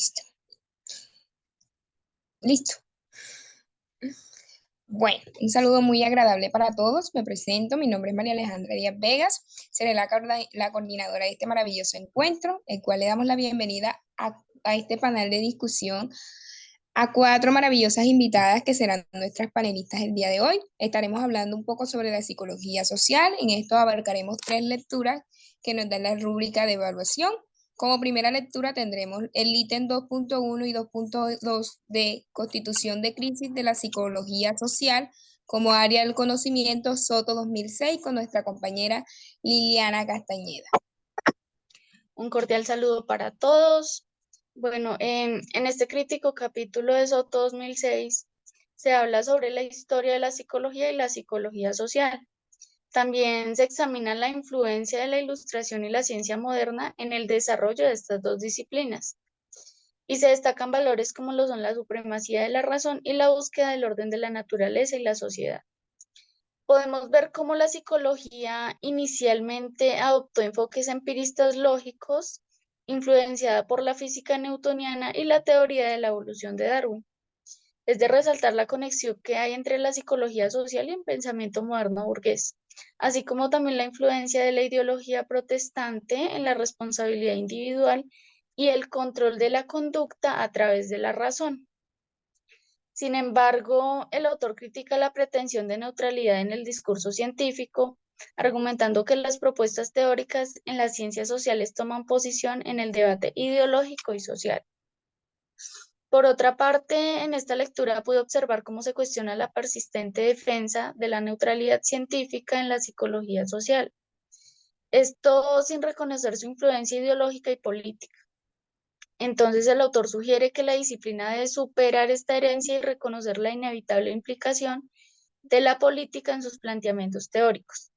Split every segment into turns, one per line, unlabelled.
Listo. Listo. Bueno, un saludo muy agradable para todos. Me presento, mi nombre es María Alejandra Díaz Vegas. Seré la coordinadora de este maravilloso encuentro, el cual le damos la bienvenida a este panel de discusión a cuatro maravillosas invitadas que serán nuestras panelistas el día de hoy. Estaremos hablando un poco sobre la psicología social. En esto abarcaremos tres lecturas que nos dan la rúbrica de evaluación. Como primera lectura tendremos el ítem 2.1 y 2.2 de Constitución de Crisis de la Psicología Social como área del conocimiento Soto 2006 con nuestra compañera Liliana Castañeda.
Un cordial saludo para todos. Bueno, en este crítico capítulo de Soto 2006 se habla sobre la historia de la psicología y la psicología social. También se examina la influencia de la ilustración y la ciencia moderna en el desarrollo de estas dos disciplinas. Y se destacan valores como lo son la supremacía de la razón y la búsqueda del orden de la naturaleza y la sociedad. Podemos ver cómo la psicología inicialmente adoptó enfoques empiristas lógicos, influenciada por la física newtoniana y la teoría de la evolución de Darwin. Es de resaltar la conexión que hay entre la psicología social y el pensamiento moderno burgués, así como también la influencia de la ideología protestante en la responsabilidad individual y el control de la conducta a través de la razón. Sin embargo, el autor critica la pretensión de neutralidad en el discurso científico, argumentando que las propuestas teóricas en las ciencias sociales toman posición en el debate ideológico y social. Por otra parte, en esta lectura pude observar cómo se cuestiona la persistente defensa de la neutralidad científica en la psicología social. Esto sin reconocer su influencia ideológica y política. Entonces el autor sugiere que la disciplina debe superar esta herencia y reconocer la inevitable implicación de la política en sus planteamientos teóricos.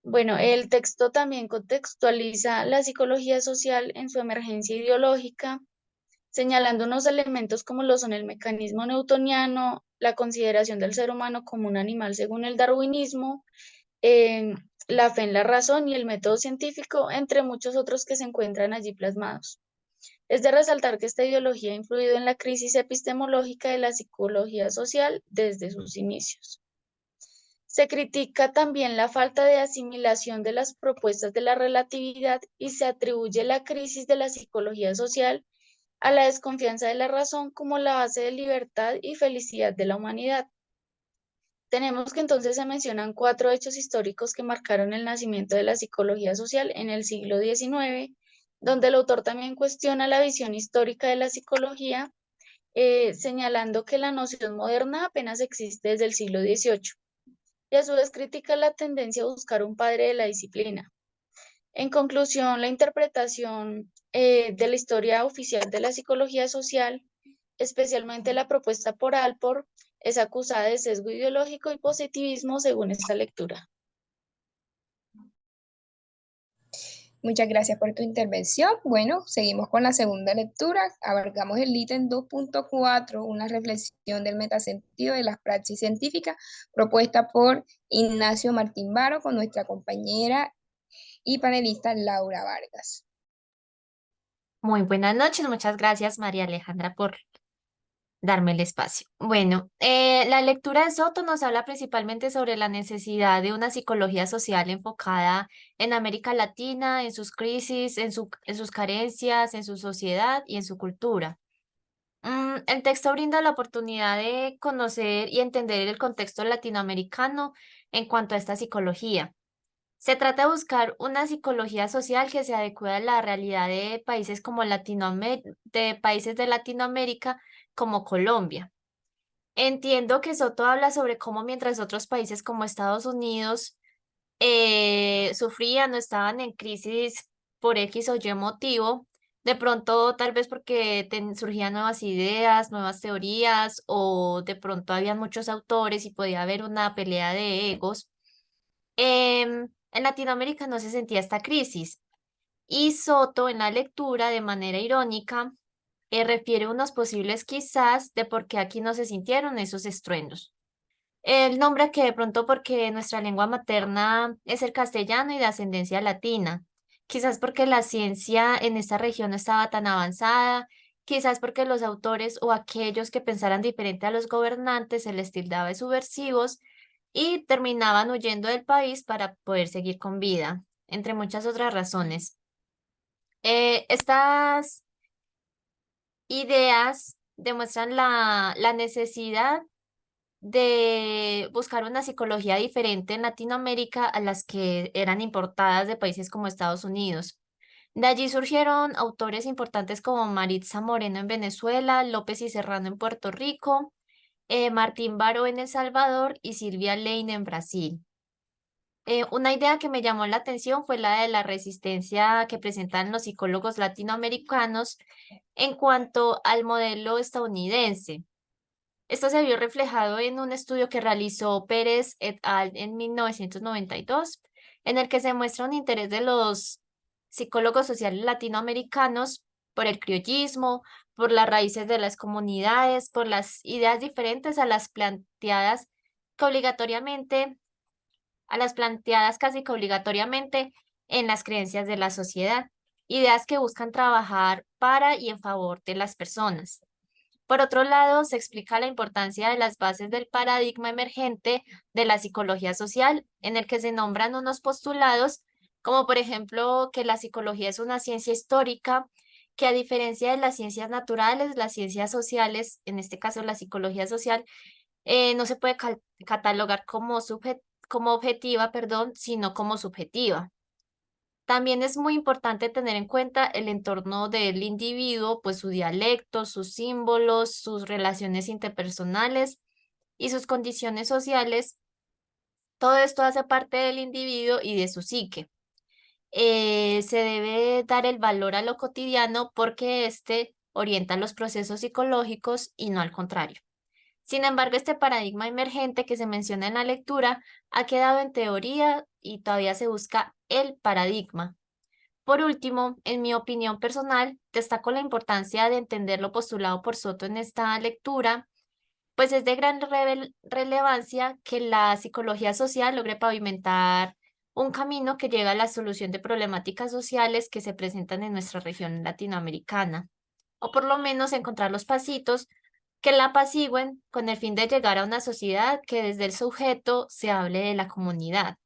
Bueno, el texto también contextualiza la psicología social en su emergencia ideológica, señalando unos elementos como lo son el mecanismo newtoniano, la consideración del ser humano como un animal según el darwinismo, la fe en la razón y el método científico, entre muchos otros que se encuentran allí plasmados. Es de resaltar que esta ideología ha influido en la crisis epistemológica de la psicología social desde sus inicios. Se critica también la falta de asimilación de las propuestas de la relatividad y se atribuye la crisis de la psicología social a la desconfianza de la razón como la base de libertad y felicidad de la humanidad. Tenemos que entonces se mencionan cuatro hechos históricos que marcaron el nacimiento de la psicología social en el siglo XIX, donde el autor también cuestiona la visión histórica de la psicología, señalando que la noción moderna apenas existe desde el siglo XVIII, y a su vez critica la tendencia a buscar un padre de la disciplina. En conclusión, la interpretación de la historia oficial de la psicología social, especialmente la propuesta por Alport, es acusada de sesgo ideológico y positivismo según esta lectura.
Muchas gracias por tu intervención. Bueno, seguimos con la segunda lectura. Abarcamos el ítem 2.4, una reflexión del metasentido de las praxis científicas, propuesta por Ignacio Martín Varo con nuestra compañera y panelista Laura Vargas.
Muy buenas noches, muchas gracias María Alejandra por darme el espacio. Bueno, la lectura de Soto nos habla principalmente sobre la necesidad de una psicología social enfocada en América Latina, en sus crisis, en sus carencias, en su sociedad y en su cultura. El texto brinda la oportunidad de conocer y entender el contexto latinoamericano en cuanto a esta psicología. Se trata de buscar una psicología social que se adecue a la realidad de países como de países de Latinoamérica como Colombia. Entiendo que Soto habla sobre cómo mientras otros países como Estados Unidos sufrían o estaban en crisis por X o Y motivo, de pronto tal vez porque surgían nuevas ideas, nuevas teorías o de pronto habían muchos autores y podía haber una pelea de egos. En Latinoamérica no se sentía esta crisis y Soto en la lectura de manera irónica refiere unos posibles quizás de por qué aquí no se sintieron esos estruendos. El nombre que de pronto porque nuestra lengua materna es el castellano y de ascendencia latina, quizás porque la ciencia en esta región no estaba tan avanzada, quizás porque los autores o aquellos que pensaran diferente a los gobernantes se les tildaba de subversivos y terminaban huyendo del país para poder seguir con vida, entre muchas otras razones. Estas ideas demuestran la necesidad de buscar una psicología diferente en Latinoamérica a las que eran importadas de países como Estados Unidos. De allí surgieron autores importantes como Maritza Moreno en Venezuela, López y Serrano en Puerto Rico, Martín Baró en El Salvador y Silvia Lane en Brasil. Una idea que me llamó la atención fue la de la resistencia que presentan los psicólogos latinoamericanos en cuanto al modelo estadounidense. Esto se vio reflejado en un estudio que realizó Pérez et al. En 1992, en el que se muestra un interés de los psicólogos sociales latinoamericanos por el criollismo, por las raíces de las comunidades, por las ideas diferentes a las planteadas que obligatoriamente, a las planteadas casi que obligatoriamente en las creencias de la sociedad, ideas que buscan trabajar para y en favor de las personas. Por otro lado, se explica la importancia de las bases del paradigma emergente de la psicología social, en el que se nombran unos postulados, como por ejemplo que la psicología es una ciencia histórica, que a diferencia de las ciencias naturales, las ciencias sociales, en este caso la psicología social, no se puede catalogar como, como objetiva, perdón, sino como subjetiva. También es muy importante tener en cuenta el entorno del individuo, pues su dialecto, sus símbolos, sus relaciones interpersonales y sus condiciones sociales. Todo esto hace parte del individuo y de su psique. Se debe dar el valor a lo cotidiano porque éste orienta los procesos psicológicos y no al contrario. Sin embargo, este paradigma emergente que se menciona en la lectura ha quedado en teoría y todavía se busca el paradigma. Por último, en mi opinión personal, destaco la importancia de entender lo postulado por Soto en esta lectura, pues es de gran relevancia que la psicología social logre pavimentar un camino que lleva a la solución de problemáticas sociales que se presentan en nuestra región latinoamericana, o por lo menos encontrar los pasitos que la apacigüen con el fin de llegar a una sociedad que desde el sujeto se hable de la comunidad,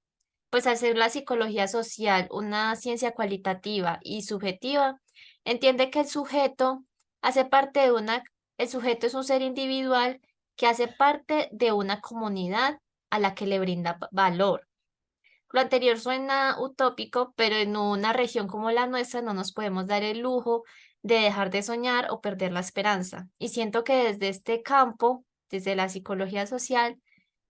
pues al ser la psicología social una ciencia cualitativa y subjetiva, entiende que el sujeto hace parte de el sujeto es un ser individual que hace parte de una comunidad a la que le brinda valor. Lo anterior suena utópico, pero en una región como la nuestra no nos podemos dar el lujo de dejar de soñar o perder la esperanza. Y siento que desde este campo, desde la psicología social,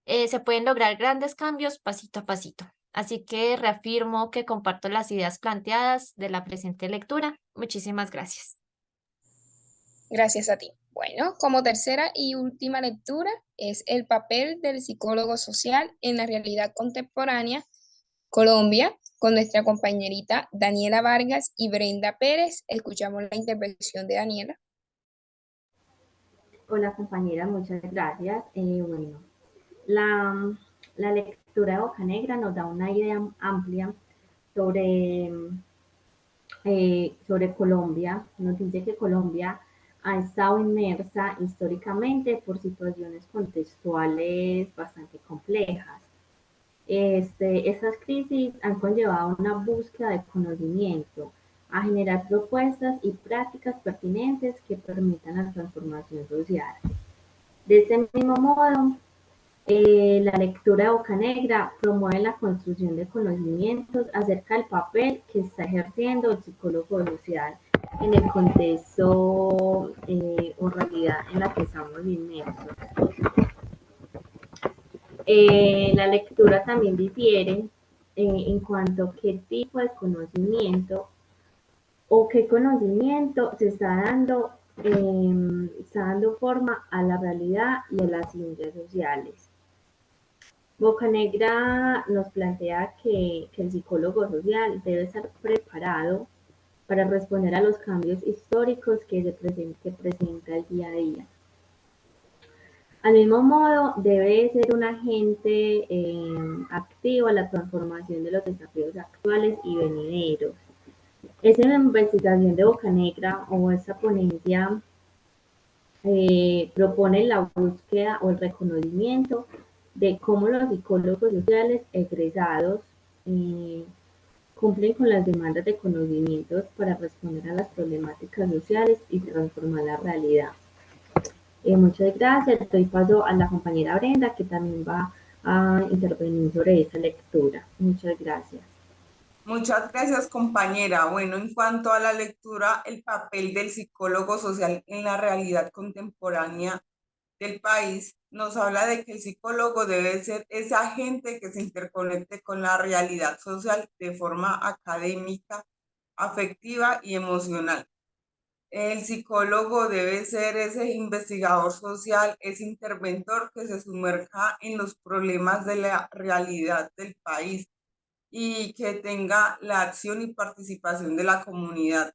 se pueden lograr grandes cambios pasito a pasito. Así que reafirmo que comparto las ideas planteadas de la presente lectura. Muchísimas gracias.
Gracias a ti. Bueno, como tercera y última lectura es el papel del psicólogo social en la realidad contemporánea Colombia, con nuestra compañerita Daniela Vargas y Brenda Pérez. Escuchamos la intervención de Daniela.
Hola compañera, muchas gracias. Bueno, la, la lectura de Bocanegra nos da una idea amplia sobre, sobre Colombia. Nos dice que Colombia ha estado inmersa históricamente por situaciones contextuales bastante complejas. Estas crisis han conllevado una búsqueda de conocimiento, a generar propuestas y prácticas pertinentes que permitan la transformación social. De este mismo modo, la lectura de Bocanegra promueve la construcción de conocimientos acerca del papel que está ejerciendo el psicólogo social en el contexto o realidad en la que estamos inmersos. La lectura también difiere en cuanto a qué tipo de conocimiento o qué conocimiento se está dando forma a la realidad y a las ciencias sociales. Bocanegra nos plantea que el psicólogo social debe estar preparado para responder a los cambios históricos que presenta el día a día. Al mismo modo, debe ser un agente activo a la transformación de los desafíos actuales y venideros. Esa investigación de Bocanegra o esa ponencia propone la búsqueda o el reconocimiento de cómo los psicólogos sociales egresados eh, cumplen con las demandas de conocimientos para responder a las problemáticas sociales y transformar la realidad. Muchas gracias. Doy paso a la compañera Brenda, que también va a intervenir sobre esa lectura. Muchas gracias.
Muchas gracias, compañera. Bueno, en cuanto a la lectura, el papel del psicólogo social en la realidad contemporánea del país nos habla de que el psicólogo debe ser ese agente que se interconecte con la realidad social de forma académica, afectiva y emocional. El psicólogo debe ser ese investigador social, ese interventor que se sumerja en los problemas de la realidad del país y que tenga la acción y participación de la comunidad,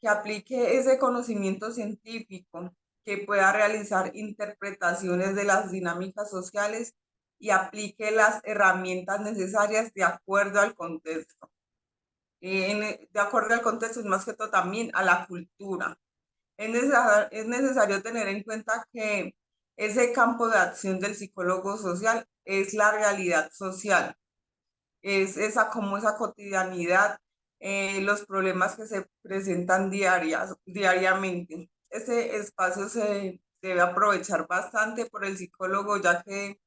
que aplique ese conocimiento científico, que pueda realizar interpretaciones de las dinámicas sociales y aplique las herramientas necesarias de acuerdo al contexto. De acuerdo al contexto es más que todo también a la cultura. Es necesario tener en cuenta que ese campo de acción del psicólogo social es la realidad social, es esa cotidianidad, los problemas que se presentan diariamente. Ese espacio se debe aprovechar bastante por el psicólogo, ya que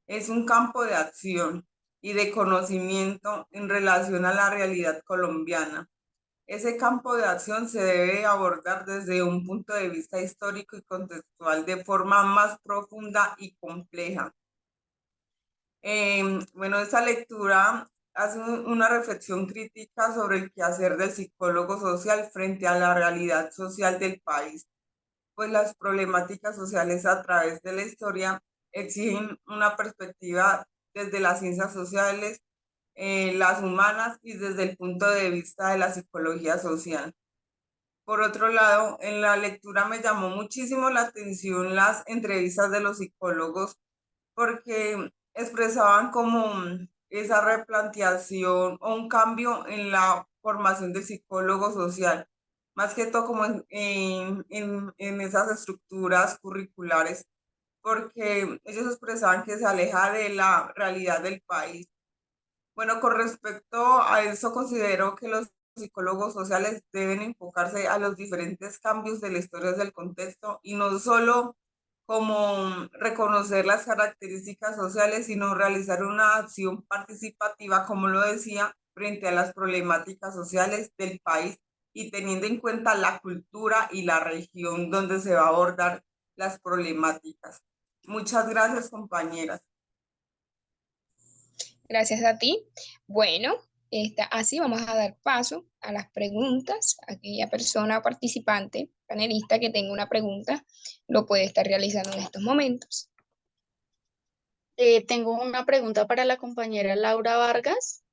es un campo de acción y de conocimiento en relación a la realidad colombiana. Ese campo de acción se debe abordar desde un punto de vista histórico y contextual de forma más profunda y compleja. Bueno, esta lectura hace una reflexión crítica sobre el quehacer del psicólogo social frente a la realidad social del país, pues las problemáticas sociales a través de la historia exigen una perspectiva desde las ciencias sociales, las humanas y desde el punto de vista de la psicología social. Por otro lado, en la lectura me llamó muchísimo la atención las entrevistas de los psicólogos porque expresaban como esa replanteación o un cambio en la formación del psicólogo social, más que todo como en esas estructuras curriculares, porque ellos expresaban que se aleja de la realidad del país. Bueno, con respecto a eso, considero que los psicólogos sociales deben enfocarse a los diferentes cambios de la historia del contexto y no solo como reconocer las características sociales, sino realizar una acción participativa, como lo decía, frente a las problemáticas sociales del país y teniendo en cuenta la cultura y la región donde se va a abordar las problemáticas. Muchas gracias, compañeras.
Gracias a ti. Bueno, así vamos a dar paso a las preguntas. Aquella persona participante, panelista que tenga una pregunta, lo puede estar realizando en estos momentos.
Tengo una pregunta para la compañera Laura Vargas,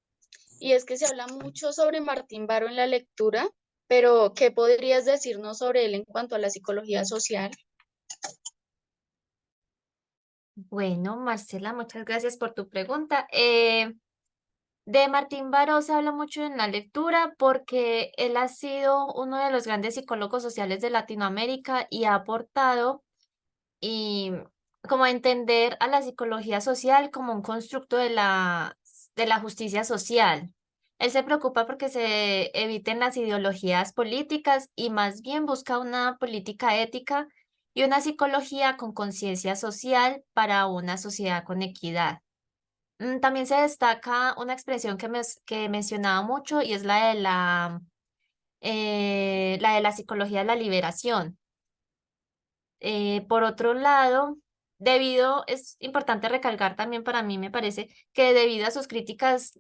y es que se habla mucho sobre Martín Baró en la lectura, pero ¿qué podrías decirnos sobre él en cuanto a la psicología social?
Bueno, Marcela, muchas gracias por tu pregunta. De Martín Baró se habla mucho en la lectura porque él ha sido uno de los grandes psicólogos sociales de Latinoamérica y ha aportado y como a entender a la psicología social como un constructo de la justicia social. Él se preocupa porque se eviten las ideologías políticas y más bien busca una política ética y una psicología con conciencia social para una sociedad con equidad. También se destaca una expresión que mencionaba mucho y es la de la psicología de la liberación. Por otro lado, es importante recalcar también para mí, me parece, que debido a sus críticas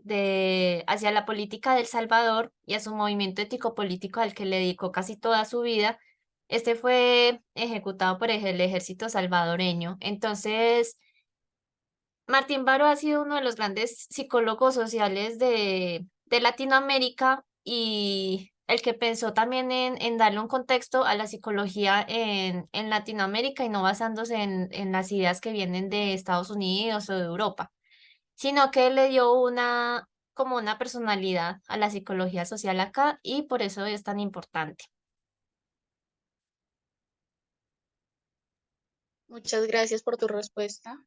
hacia la política de El Salvador y a su movimiento ético-político al que le dedicó casi toda su vida, este fue ejecutado por el ejército salvadoreño. Entonces, Martín Baró ha sido uno de los grandes psicólogos sociales de Latinoamérica y el que pensó también en darle un contexto a la psicología en Latinoamérica y no basándose en las ideas que vienen de Estados Unidos o de Europa, sino que le dio como una personalidad a la psicología social acá y por eso es tan importante.
Muchas gracias por tu respuesta.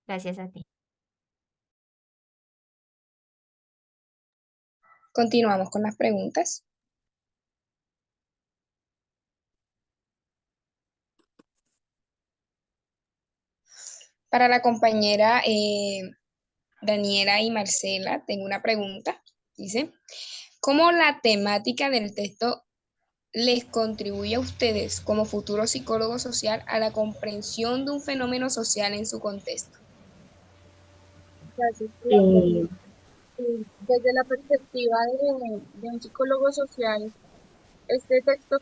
Gracias a ti.
Continuamos con las preguntas. Para la compañera Daniela y Marcela, tengo una pregunta. Dice, ¿cómo la temática del texto les contribuye a ustedes como futuro psicólogo social a la comprensión de un fenómeno social en su contexto?
Gracias por la
Eh,
pregunta. Desde la perspectiva de un psicólogo social, este texto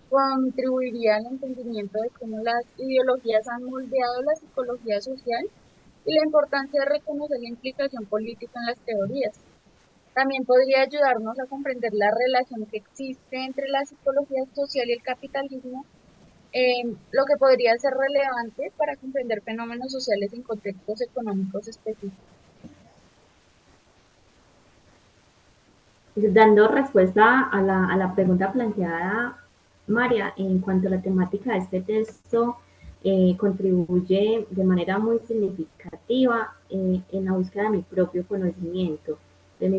contribuiría al entendimiento de cómo las ideologías han moldeado la psicología social y la importancia de reconocer la implicación política en las teorías. También podría ayudarnos a comprender la relación que existe entre la psicología social y el capitalismo, lo que podría ser relevante para comprender fenómenos sociales en contextos económicos específicos.
Dando respuesta a la pregunta planteada, María, en cuanto a la temática de este texto, contribuye de manera muy significativa en la búsqueda de mi propio conocimiento y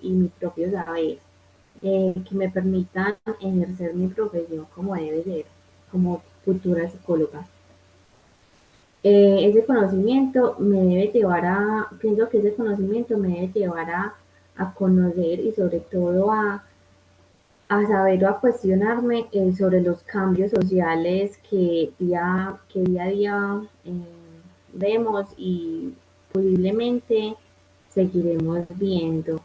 mi propio saber, que me permitan ejercer mi profesión como debe ser, como futura psicóloga. Ese conocimiento me debe llevar pienso que ese conocimiento me debe llevar a conocer y sobre todo a saber o a cuestionarme sobre los cambios sociales que día a día vemos y posiblemente seguiremos viendo.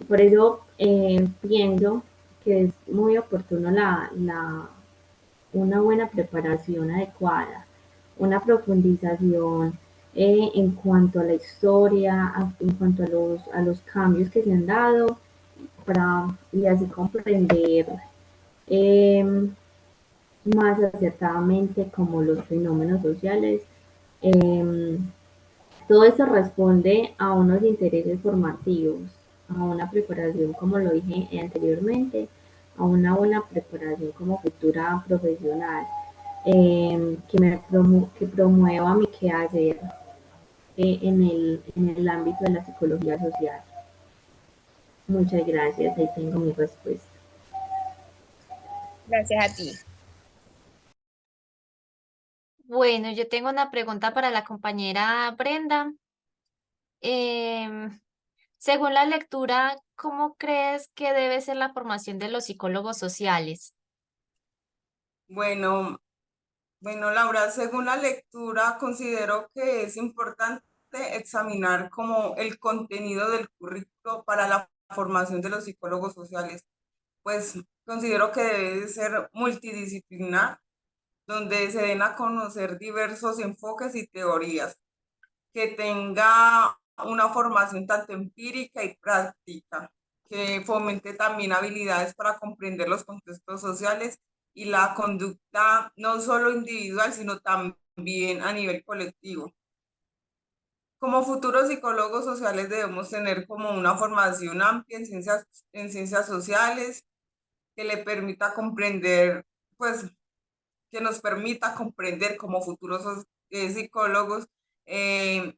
Por eso pienso que es muy oportuno una buena preparación adecuada, una profundización en cuanto a la historia, en cuanto a los cambios que se han dado, y así comprender eh, más acertadamente como los fenómenos sociales. Eh, Todo eso responde a unos intereses formativos, a una preparación, como lo dije anteriormente, a una buena preparación como futura profesional, que promueva mi quehacer en el ámbito de la psicología social. Muchas gracias, ahí tengo mi respuesta.
Gracias a ti.
Bueno, yo tengo una pregunta para la compañera Brenda. Em, Según la lectura, ¿cómo crees que debe ser la formación de los psicólogos sociales?
Bueno, bueno, Laura, según la lectura, considero que es importante examinar como el contenido del currículo para la formación de los psicólogos sociales. Pues considero que debe ser multidisciplinar, donde se den a conocer diversos enfoques y teorías, que tenga una formación tanto empírica y práctica, que fomente también habilidades para comprender los contextos sociales y la conducta no solo individual, sino también a nivel colectivo. Como futuros psicólogos sociales debemos tener como una formación amplia en ciencias sociales que le permita comprender, pues, que nos permita comprender como futuros psicólogos eh,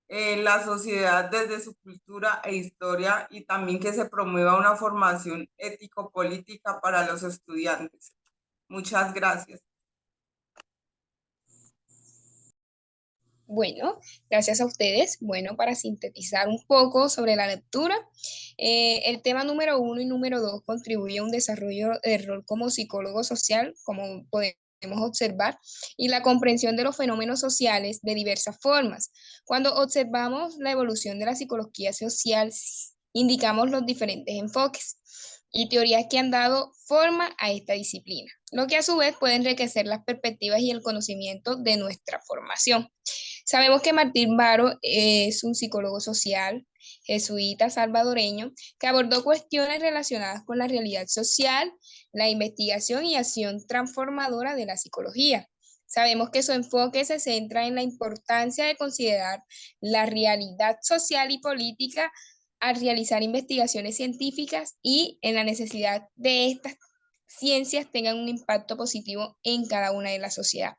la sociedad desde su cultura e historia y también que se promueva una formación ético-política para los estudiantes. Muchas gracias.
Bueno, gracias a ustedes. Bueno, para sintetizar un poco sobre la lectura, el tema número 1 y número 2 contribuye a un desarrollo del rol como psicólogo social, como podemos observar, y la comprensión de los fenómenos sociales de diversas formas. Cuando observamos la evolución de la psicología social, indicamos los diferentes enfoques y teorías que han dado forma a esta disciplina, lo que a su vez puede enriquecer las perspectivas y el conocimiento de nuestra formación. Sabemos que Martín Varo es un psicólogo social jesuita salvadoreño que abordó cuestiones relacionadas con la realidad social, la investigación y acción transformadora de la psicología. Sabemos que su enfoque se centra en la importancia de considerar la realidad social y política al realizar investigaciones científicas y en la necesidad de estas ciencias tengan un impacto positivo en cada una de la sociedad.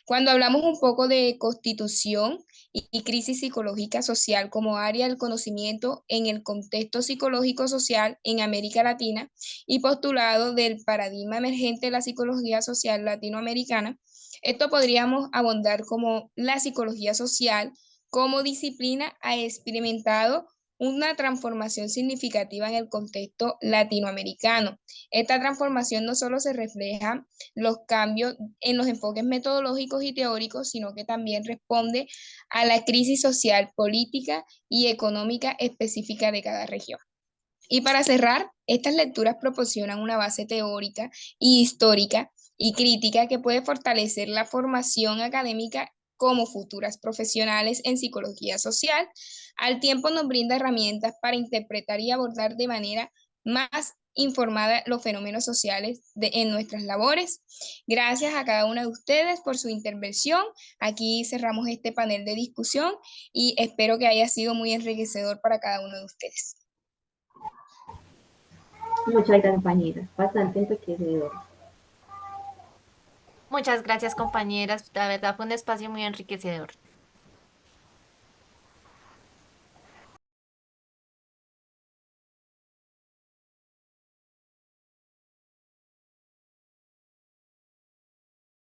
Cuando hablamos un poco de constitución y crisis psicológica social como área del conocimiento en el contexto psicológico social en América Latina y postulado del paradigma emergente de la psicología social latinoamericana, esto podríamos abordar como la psicología social como disciplina ha experimentado una transformación significativa en el contexto latinoamericano. Esta transformación no solo se refleja los cambios en los enfoques metodológicos y teóricos, sino que también responde a la crisis social, política y económica específica de cada región. Y para cerrar, estas lecturas proporcionan una base teórica y histórica y crítica que puede fortalecer la formación académica como futuras profesionales en psicología social. Al tiempo nos brinda herramientas para interpretar y abordar de manera más informada los fenómenos sociales en nuestras labores. Gracias a cada una de ustedes por su intervención. Aquí cerramos este panel de discusión y espero que haya sido muy enriquecedor para cada uno de ustedes.
Muchas gracias, compañeras. Bastante enriquecedor.
Muchas gracias, compañeras. La verdad fue un espacio muy enriquecedor.